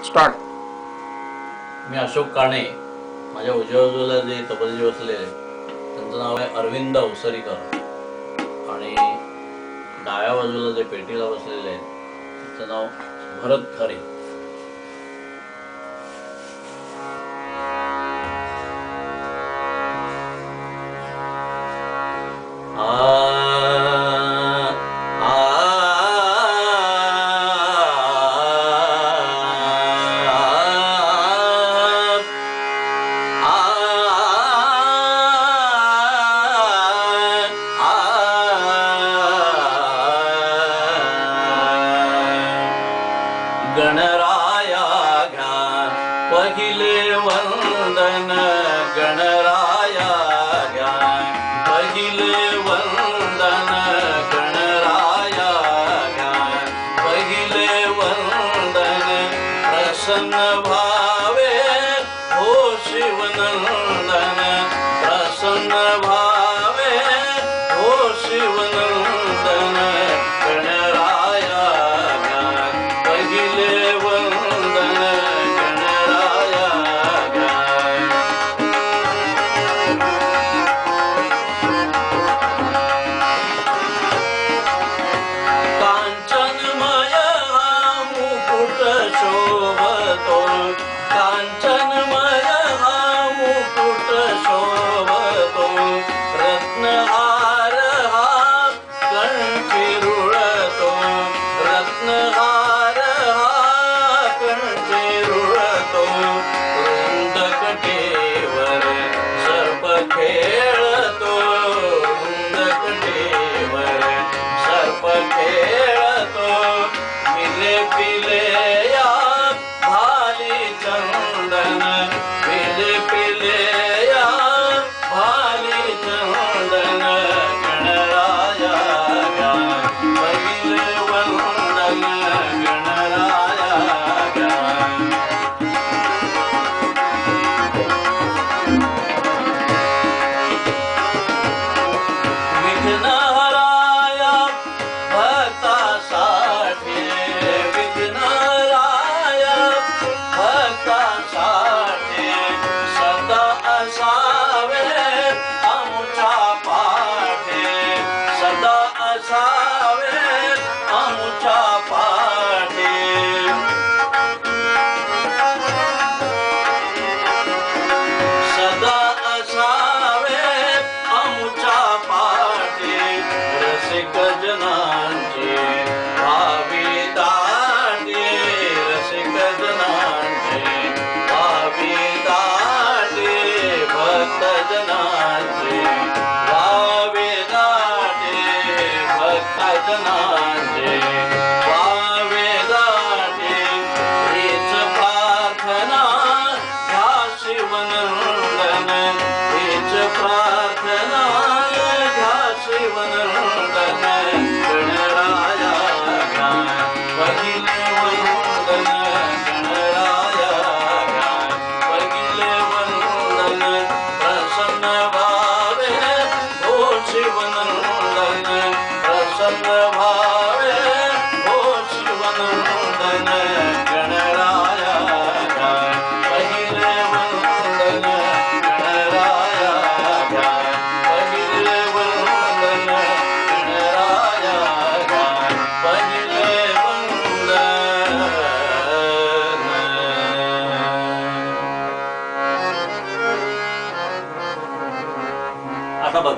Start. मी अशोक काणे. माझ्या उजव्या बाजूला जे तबलजी बसलेले त्यांचं नाव आहे अरविंद अवसरीकर आणि डाव्या बाजूला जे पेटीला बसलेले आहेत त्यांचं नाव भरत खरे. गणराया घ्या पहिले वंदन, गणराया घ्या पहिले वंदन, गणराया घ्या पहिले वंदन. प्रसन्न भावे हो शिवनंदन, प्रसन्न भावे हो शिवनंदन. गणराया घ्या पहिले वंदन, गणराया घ्या. कांचनमय हा मुकुट शोभतो, कांचनमय हा मुकुट शोभतो. रत्नहार हा कंठी रुळतो, रत्नहार हा कंठी रुळतो. रुंदकटेवर सर्प खेळतो, रुंदकटेवर सर्प खेळतो. पिले पिले या भाली चंदन, पिले पिले या भाली चंदन. गणराया घ्या पहिले वंदन, गणराया घ्या. विघ्नहराया भक्तासाठी, विघ्नहराया भक्तासाठी सदा असावे आमच्या पाठी, सदा असावे आमच्या पाठी. सदा असावे आमच्या पाठी. रसिक जनांची भावी दाटी, रसिक जनांची भावी दाटी. भक्त जनांची भावी दाटी, भक्त जनांची भावी दाटी. हीच प्रार्थना घ्या शिवनंदन, हीच प्रार्थना घ्या शिवनंदन. गणराया घ्या पहिले वंदन, गणराया घ्या पहिले वंदन. प्रसन्न भावे हो शिवनंदन, प्रसन्न भावे हो शिवनंदन. गणराया घ्या पहिले वंदन, गणराया घ्या पहिले वंदन, गणराया घ्या पहिले वंदन. आता बघ.